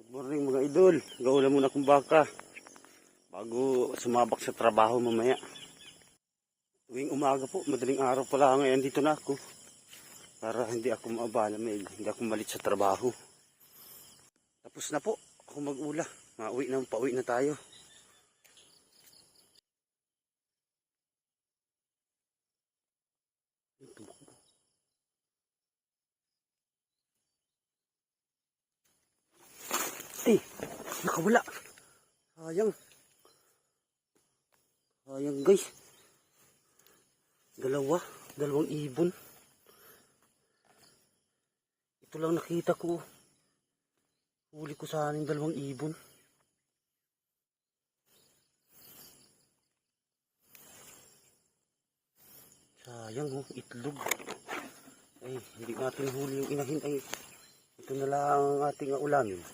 Good morning mga idol. Gawala muna akong baka bago sumabak sa trabaho mamaya. Tuwing umaga po, madaling araw pala ngayon dito na ako. Para hindi ako maabala, hindi ako malit sa trabaho. Tapos na po ako mag-ula. Pauwi na tayo. Nakawala. Sayang guys. Dalawang ibon. Ito lang nakita ko. Huli ko sana yung 2 ibon. Sayang itlog. Ay, hindi natin huli yung inahin. Ay, ito na lang ang ating ulamin.